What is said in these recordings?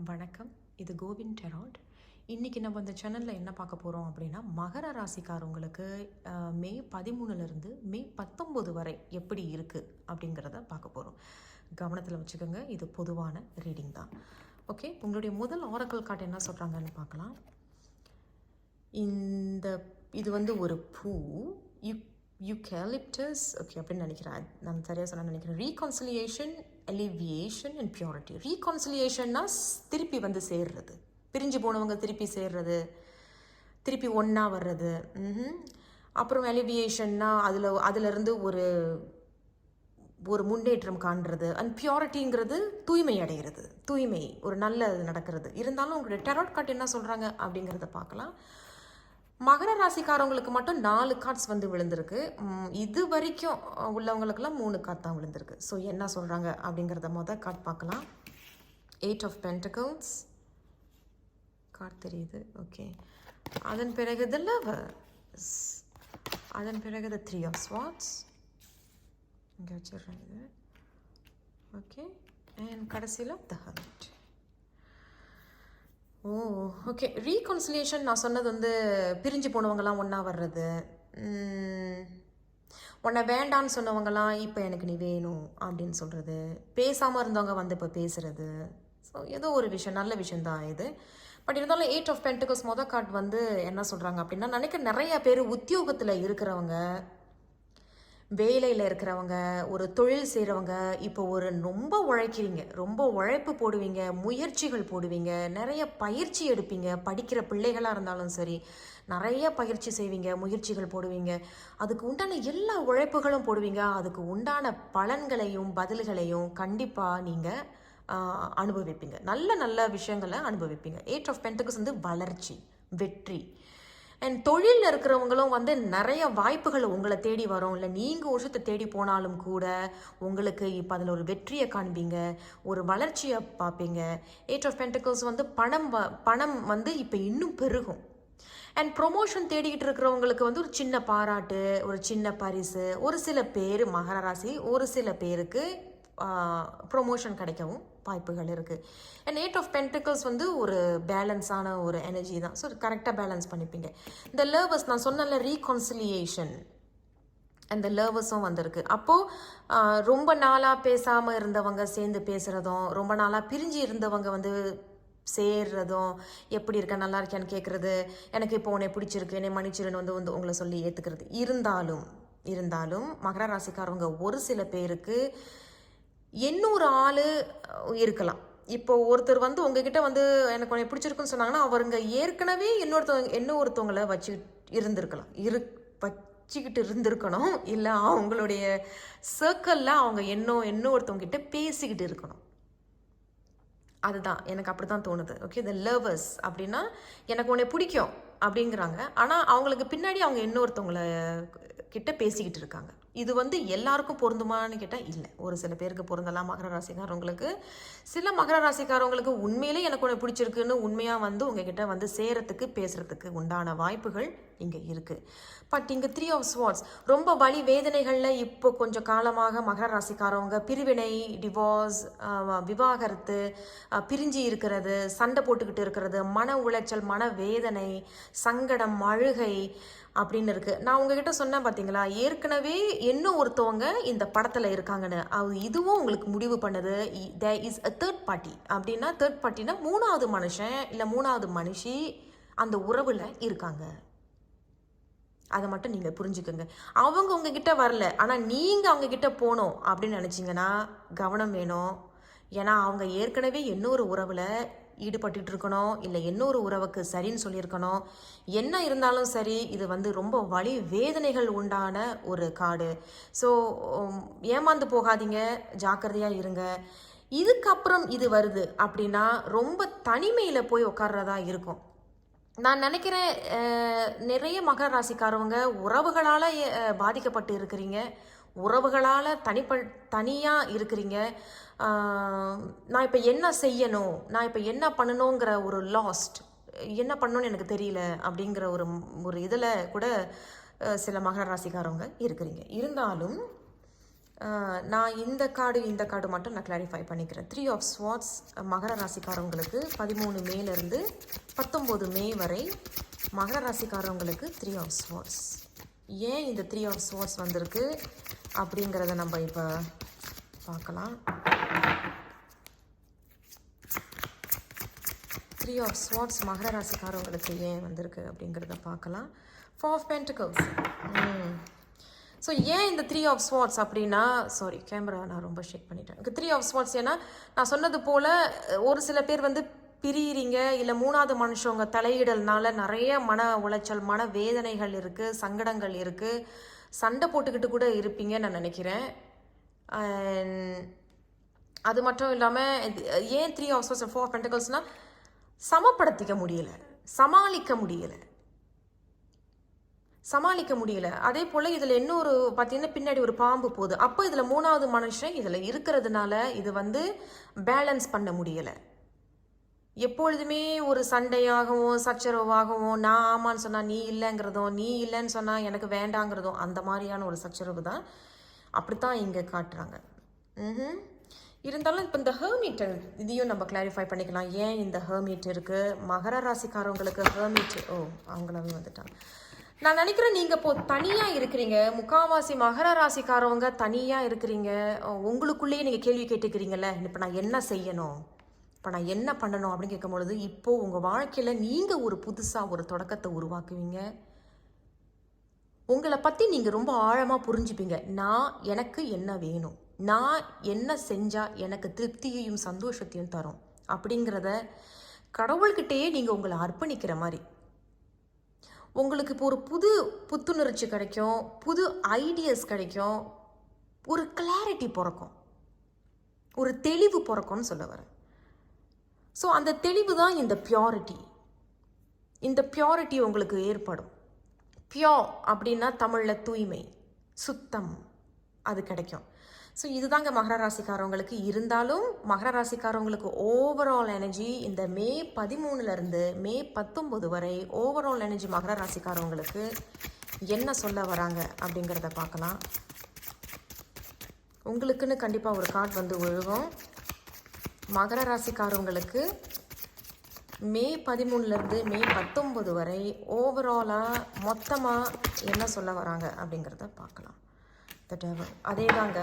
வணக்கம். இது CoWIN tarot. இன்றைக்கி நம்ம இந்த சேனலில் என்ன பார்க்க போகிறோம் அப்படின்னா, மகர ராசிக்காரவங்களுக்கு மே 13லேருந்து மே 19 வரை எப்படி இருக்குது அப்படிங்கிறத பார்க்க போகிறோம். கவனத்தில் வச்சுக்கோங்க, இது பொதுவான ரீடிங் தான். ஓகே, உங்களுடைய முதல் ஆரக்கல் கார்டு என்ன சொல்கிறாங்கன்னு பார்க்கலாம். இது வந்து ஒரு பூ, யூகலிப்டஸ், ஓகே அப்படின்னு நினைக்கிறேன், நான் சரியாக சொன்ன நினைக்கிறேன். ரீகான்சிலியேஷன், எலிவியேஷன் அண்ட் பியூரிட்டி. ரீகான்சிலியேஷன்னா திருப்பி வந்து சேர்றது, பிரிஞ்சு போனவங்க திருப்பி சேர்றது, திருப்பி ஒன்றா வர்றது. அப்புறம் எலிவியேஷன்னா அதிலிருந்து ஒரு முன்னேற்றம் காண்றது. அண்ட் பியூரிட்டிங்கிறது தூய்மை அடைகிறது, தூய்மை ஒரு நல்ல நடக்கிறது. இருந்தாலும் உங்களுடைய டெராட் கார்டு என்ன சொல்கிறாங்க அப்படிங்கிறத பார்க்கலாம். மகர ராசிக்காரவங்களுக்கு மட்டும் 4 கார்ட்ஸ் வந்து விழுந்திருக்கு. இது வரைக்கும் உள்ளவங்களுக்கெல்லாம் 3 கார்ட் தான் விழுந்திருக்கு. ஸோ என்ன சொல்கிறாங்க அப்படிங்கிறத கார்ட் பார்க்கலாம். 8 ஆஃப் பென்டக்கிள்ஸ் கார்ட் தெரியுது. ஓகே, அதன் பிறகு தி லவர்ஸ், அதன் பிறகு தி 3 ஆஃப் ஸ்வார்ட்ஸ், இங்கே வச்சிடுறேன் இது. ஓகே, அண்ட் கடைசியில் தி ஹெர்மிட். ஓகே, ரீகன்சிலியேஷன் நான் சொன்னது வந்து பிரிஞ்சு போனவங்கலாம் ஒன்றா வர்றது, உன்னை வேண்டான்னு சொன்னவங்கலாம் இப்போ எனக்கு நீ வேணும் அப்படின்னு சொல்கிறது, பேசாமல் இருந்தவங்க வந்து இப்போ பேசுகிறது. ஸோ ஏதோ ஒரு விஷயம், நல்ல விஷயந்தான் இது. பட் இருந்தாலும் 8 ஆஃப் பென்டக்கிள்ஸ் கார்டு வந்து என்ன சொல்கிறாங்க அப்படின்னா, நினைக்க நிறைய பேர் உத்தியோகத்தில் இருக்கிறவங்க, வேலையில் இருக்கிறவங்க, ஒரு தொழில் செய்கிறவங்க இப்போ ரொம்ப உழைக்கிறீங்க, ரொம்ப உழைப்பு போடுவீங்க, முயற்சிகள் போடுவீங்க, நிறைய பயிற்சி எடுப்பீங்க. படிக்கிற பிள்ளைகளாக இருந்தாலும் சரி, நிறைய பயிற்சி செய்வீங்க, முயற்சிகள் போடுவீங்க, அதுக்கு உண்டான எல்லா உழைப்புகளும் போடுவீங்க. அதுக்கு உண்டான பலன்களையும் பதில்களையும் கண்டிப்பாக நீங்கள் அனுபவிப்பீங்க. நல்ல நல்ல விஷயங்களை அனுபவிப்பீங்க. 8 ஆஃப் பென்டக்கிள்ஸ் வந்து வளர்ச்சி, வெற்றி. அண்ட் தொழிலில் இருக்கிறவங்களும் வந்து நிறைய வாய்ப்புகள் உங்களை தேடி வரும். இல்லை நீங்கள் ஒரு விஷயத்தை தேடி போனாலும் கூட உங்களுக்கு இப்போ அதில் ஒரு வெற்றியை காண்பீங்க, ஒரு வளர்ச்சியை பார்ப்பீங்க. 8 ஆஃப் பென்டக்கிள்ஸ் வந்து பணம் வந்து இப்போ இன்னும் பெருகும். அண்ட் ப்ரொமோஷன் தேடிக்கிட்டு இருக்கிறவங்களுக்கு வந்து ஒரு சின்ன பாராட்டு, ஒரு சின்ன பரிசு. ஒரு சில பேர் மகர ராசி, ஒரு சில பேருக்கு ப்ரொமோஷன் கிடைக்கவும் வாய்ப்புகள் இருக்குது. அண்ட் 8 ஆஃப் பென்டக்கிள்ஸ் வந்து ஒரு பேலன்ஸான ஒரு எனர்ஜி தான். ஸோ கரெக்டாக பேலன்ஸ் பண்ணிப்பீங்க. இந்த லவர்ஸ் நான் சொன்னல, ரீகான்சிலியேஷன், அந்த லவர்ஸும் வந்திருக்கு. அப்போது ரொம்ப நாளாக பேசாமல் இருந்தவங்க சேர்ந்து பேசுகிறதும், ரொம்ப நாளாக பிரிஞ்சு இருந்தவங்க வந்து சேர்றதும், எப்படி இருக்க, நல்லா இருக்கான்னு கேட்குறது, எனக்கு இப்போ உன்னை பிடிச்சிருக்கு, என்னை மன்னிச்சிருன்னு வந்து உங்களை சொல்லி ஏற்றுக்கிறது. இருந்தாலும் மகர ராசிக்காரவங்க ஒரு சில பேருக்கு இன்னொரு ஆள் இருக்கலாம். இப்போ ஒருத்தர் வந்து உங்ககிட்ட வந்து எனக்கு உன்னை பிடிச்சிருக்குன்னு சொன்னாங்கன்னா, அவருங்க ஏற்கனவே இன்னொருத்தவங்களை வச்சுக்கிட்டு இருந்திருக்கணும். இல்லை அவங்களுடைய சர்க்கிளில் அவங்க இன்னொருத்தவங்கிட்ட பேசிக்கிட்டு இருக்கணும். அதுதான் எனக்கு அப்படி தான் தோணுது. ஓகே, இந்த லவர்ஸ் அப்படின்னா எனக்கு உன்னை பிடிக்கும் அப்படிங்கிறாங்க, ஆனால் அவங்களுக்கு பின்னாடி அவங்க இன்னொருத்தவங்கள கிட்ட பேசிக்கிட்டு இருக்காங்க. இது வந்து எல்லாருக்கும் பொருந்துமான்னு கேட்டால் இல்லை, ஒரு சில பேருக்கு பொருந்தலாம். மகர ராசிக்காரவங்களுக்கு, சில மகர ராசிக்காரவங்களுக்கு உண்மையிலே எனக்கு ஒன்று பிடிச்சிருக்குன்னு உண்மையாக வந்து உங்ககிட்ட வந்து சேரத்துக்கு பேசுகிறதுக்கு உண்டான வாய்ப்புகள் இங்கே இருக்குது. பட் இங்கே 3 ஆஃப் ஸ்வார்ட்ஸ், ரொம்ப வலி வேதனைகளில் இப்போ கொஞ்சம் காலமாக மகர ராசிக்காரவங்க பிரிவினை, டிவோர்ஸ், விவாகரத்து, பிரிஞ்சு இருக்கிறது, சண்டை போட்டுக்கிட்டு இருக்கிறது, மன உளைச்சல், மன வேதனை, சங்கடம், அழுகை அப்படின்னு இருக்குது. நான் உங்ககிட்ட சொன்னேன் பார்த்தீங்களா, ஏற்கனவே இன்னும் ஒருத்தவங்க இந்த படத்தில் இருக்காங்கன்னு. இதுவும் உங்களுக்கு முடிவு பண்ணுது. There is a third party. அப்படின்னா தேர்ட் பார்ட்டினா 3வது மனுஷன் இல்லை 3வது மனுஷி அந்த உறவில் இருக்காங்க. அதை மட்டும் நீங்கள் புரிஞ்சுக்கோங்க. அவங்க உங்ககிட்ட வரல, ஆனால் நீங்கள் அவங்கக்கிட்ட போகணும் அப்படின்னு நினச்சிங்கன்னா கவனம் வேணும். ஏன்னா அவங்க ஏற்கனவே இன்னொரு உறவில் ஈடுபட்டு இருக்கணும், இல்லை இன்னொரு உறவுக்கு சரின்னு சொல்லியிருக்கணும். என்ன இருந்தாலும் சரி, இது வந்து ரொம்ப வலி வேதனைகள் உண்டான ஒரு கார்டு. ஸோ ஏமாந்து போகாதீங்க, ஜாக்கிரதையாக இருங்க. இதுக்கப்புறம் இது வருது அப்படின்னா ரொம்ப தனிமையில் போய் உட்கார்றதா இருக்கும். நான் நினைக்கிறேன் நிறைய மகர ராசிக்காரவங்க உறவுகளால் பாதிக்கப்பட்டு இருக்கிறீங்க, உறவுகளால் தனியாக இருக்கிறீங்க. நான் இப்போ என்ன செய்யணும், நான் இப்போ என்ன பண்ணணுங்கிற ஒரு லாஸ்ட், என்ன பண்ணணும்னு எனக்கு தெரியல அப்படிங்கிற ஒரு இதில் கூட சில மகர ராசிக்காரவங்க இருக்கிறீங்க. இருந்தாலும் நான் இந்த கார்டு மட்டும் நான் கிளாரிஃபை பண்ணிக்கிறேன். 3 ஆஃப் ஸ்வார்ட்ஸ் மகர ராசிக்காரவங்களுக்கு 13 மேலேருந்து 19 மே வரை மகர ராசிக்காரவங்களுக்கு 3 ஆஃப் ஸ்வார்ட்ஸ். ஏன் இந்த 3 ஆஃப் ஸ்வார்ட்ஸ் வந்திருக்கு அப்படிங்கிறத நம்ம இப்போ பார்க்கலாம். 3 ஆஃப் ஸ்வார்ட்ஸ் மகர ராசிக்காரவங்களுக்கு ஏன் வந்திருக்கு அப்படிங்கிறத பார்க்கலாம். 4 ஆஃப் பென்டிகல்ஸ். ஸோ ஏன் இந்த 3 ஆஃப் ஸ்வார்ட்ஸ் அப்படின்னா, சாரி கேமரா நான் ரொம்ப ஷேக் பண்ணிட்டேன். 3 ஆஃப் ஸ்வார்ட்ஸ் ஏன்னா நான் சொன்னது போல் ஒரு சில பேர் வந்து பிரியிறீங்க, இல்லை மூணாவது மனுஷங்க தலையிடல்னால நிறைய மன உளைச்சல், மன வேதனைகள் இருக்குது, சங்கடங்கள் இருக்குது, சண்டை போட்டுக்கிட்டு கூட இருப்பீங்கன்னு நான் நினைக்கிறேன். அது மட்டும் இல்லாமல் ஏன் 3 ஆஃப் ஸ்வார்ட்ஸ் 4 ஆஃப் பென்டிகல்ஸ்னால் சமப்படுத்திக்க முடியலை, சமாளிக்க முடியல. அதே போல் இதில் இன்னொரு பார்த்தீங்கன்னா பின்னாடி ஒரு பாம்பு போகுது. அப்போ இதில் மூணாவது மனுஷன் இதில் இருக்கிறதுனால இது வந்து பேலன்ஸ் பண்ண முடியலை. எப்பொழுதுமே ஒரு சண்டையாகவும் சச்சரவாகவும் நான் ஆமான்னு சொன்னால் நீ இல்லைங்கிறதும், நீ இல்லைன்னு சொன்னால் எனக்கு வேண்டாங்கிறதும், அந்த மாதிரியான ஒரு சச்சரவு தான் அப்படித்தான் இங்கே காட்டுறாங்க. இருந்தாலும் இப்போ இந்த ஹெர்மிட் இதையும் நம்ம கிளாரிஃபை பண்ணிக்கலாம். ஏன் இந்த ஹெர்மிட் இருக்குது மகர ராசிக்காரவங்களுக்கு? ஹெர்மிட் அவங்களாவே வந்துட்டாங்க. நான் நினைக்கிறேன் நீங்கள் இப்போ தனியாக இருக்கிறீங்க, முக்கால்வாசி மகர ராசிக்காரவங்க தனியாக இருக்கிறீங்க. உங்களுக்குள்ளேயே நீங்கள் கேள்வி கேட்டுக்கிறீங்கல்ல, இப்போ நான் என்ன செய்யணும், இப்போ நான் என்ன பண்ணணும் அப்படின்னு கேட்கும் பொழுது இப்போது உங்கள் வாழ்க்கையில் நீங்கள் ஒரு புதுசாக ஒரு தொடக்கத்தை உருவாக்குவீங்க. உங்களை பற்றி நீங்கள் ரொம்ப ஆழமாக புரிஞ்சுப்பீங்க. எனக்கு என்ன வேணும், நான் என்ன செஞ்சால் எனக்கு திருப்தியையும் சந்தோஷத்தையும் தரும் அப்படிங்கிறத கடவுள்கிட்டேயே நீங்கள் உங்களை அர்ப்பணிக்கிற மாதிரி உங்களுக்கு இப்போ ஒரு புது புத்துணர்ச்சி கிடைக்கும், புது ஐடியாஸ் கிடைக்கும், ஒரு கிளாரிட்டி பிறக்கும், ஒரு தெளிவு பிறக்கும்னு சொல்ல வரேன். ஸோ அந்த தெளிவு தான் இந்த பியூரிட்டி. இந்த பியூரிட்டி உங்களுக்கு ஏற்படும். பியோர் அப்படின்னா தமிழில் தூய்மை, சுத்தம், அது கிடைக்கும். ஸோ இதுதாங்க மகர ராசிக்காரவங்களுக்கு. இருந்தாலும் மகர ராசிக்காரவங்களுக்கு ஓவரால் எனர்ஜி இந்த மே 13லேருந்து மே 19 வரை ஓவரால் எனர்ஜி மகர ராசிக்காரவங்களுக்கு என்ன சொல்ல வராங்க அப்படிங்கிறத பார்க்கலாம். உங்களுக்குன்னு கண்டிப்பாக ஒரு கார்டு வந்து விழுகும். மகர ராசிக்காரவங்களுக்கு மே 13லேருந்து மே 19 வரை ஓவராலாக மொத்தமாக என்ன சொல்ல வராங்க அப்படிங்கிறத பார்க்கலாம். அதே தாங்க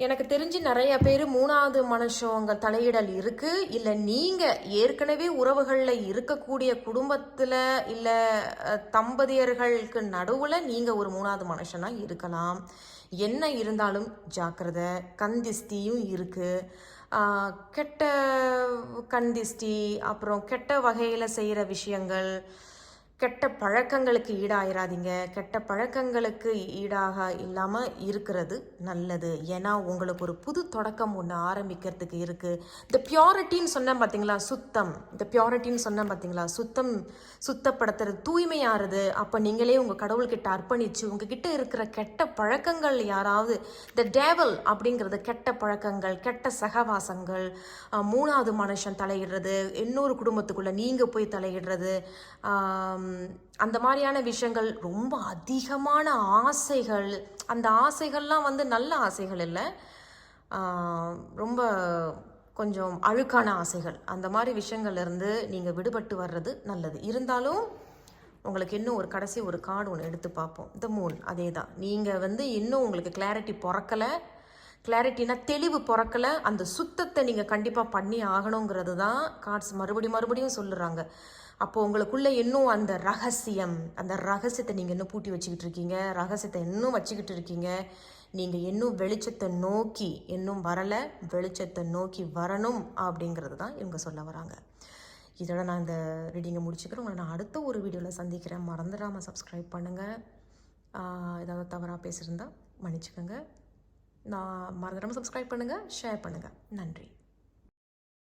எனக்கு தெரிஞ்சு நிறைய பேர் மூணாவது மனுஷங்க தலையிடல் இருக்குது, இல்லை நீங்கள் ஏற்கனவே உறவுகளில் இருக்கக்கூடிய குடும்பத்தில் இல்லை தம்பதியர்களுக்கு நடுவில் நீங்கள் ஒரு மூணாவது மனுஷனாக இருக்கலாம். என்ன இருந்தாலும் ஜாக்கிரதை. கந்திஸ்தியும் இருக்குது, கெட்ட கந்திஸ்தி, அப்புறம் கெட்ட வகையில் செய்கிற விஷயங்கள், கெட்ட பழக்கங்களுக்கு ஈடாயிராதீங்க. கெட்ட பழக்கங்களுக்கு ஈடாக இல்லாமல் இருக்கிறது நல்லது. ஏன்னா உங்களுக்கு ஒரு புது தொடக்கம் ஒன்று ஆரம்பிக்கிறதுக்கு இருக்குது. இந்த பியூரிட்டின்னு சொன்னேன் பார்த்தீங்களா, சுத்தம். இந்த பியூரிட்டின்னு சொன்னேன் பார்த்தீங்களா, சுத்தப்படுத்துறது, தூய்மையாகிறது. அப்போ நீங்களே உங்கள் கடவுள்கிட்ட அர்ப்பணித்து உங்ககிட்ட இருக்கிற கெட்ட பழக்கங்கள், யாராவது இந்த டேவல் அப்படிங்கிறது கெட்ட பழக்கங்கள், கெட்ட சகவாசங்கள், மூணாவது மனுஷன் தலையிடுறது, இன்னொரு குடும்பத்துக்குள்ளே நீங்கள் போய் தலையிடுறது, அந்த மாதிரியான விஷயங்கள், ரொம்ப அதிகமான ஆசைகள், அந்த ஆசைகள்லாம் வந்து நல்ல ஆசைகள் இல்லை, ரொம்ப கொஞ்சம் அழுக்கான ஆசைகள், அந்த மாதிரி விஷயங்கள்லேருந்து நீங்கள் விடுபட்டு வர்றது நல்லது. இருந்தாலும் உங்களுக்கு இன்னும் ஒரு கடைசி ஒரு கார்டு ஒன்று எடுத்து பார்ப்போம். The moon. அதே தான், நீங்கள் வந்து இன்னும் உங்களுக்கு கிளாரிட்டி பிறக்கலை. கிளாரிட்டினா தெளிவு பிறக்கலை. அந்த சுத்தத்தை நீங்கள் கண்டிப்பாக பண்ணி ஆகணுங்கிறது தான் கார்ட்ஸ் மறுபடியும் சொல்லுறாங்க. அப்போது உங்களுக்குள்ளே இன்னும் அந்த ரகசியத்தை நீங்கள் இன்னும் பூட்டி வச்சுக்கிட்டு இருக்கீங்க, ரகசியத்தை இன்னும் வச்சுக்கிட்டு இருக்கீங்க. நீங்கள் இன்னும் வெளிச்சத்தை நோக்கி இன்னும் வரலை, வெளிச்சத்தை நோக்கி வரணும் அப்படிங்கிறது தான் இவங்க சொல்ல வராங்க. இதோட நான் இந்த ரீடிங்கை முடிச்சுக்கிறேன். உங்களை நான் அடுத்த ஒரு வீடியோவில் சந்திக்கிறேன். மறந்துடாமல் சப்ஸ்கிரைப் பண்ணுங்கள். ஏதாவது தவறாக பேசியிருந்தால் மன்னிச்சுக்கோங்க. நான் மறந்துடாமல் சப்ஸ்கிரைப் பண்ணுங்கள், ஷேர் பண்ணுங்கள். நன்றி.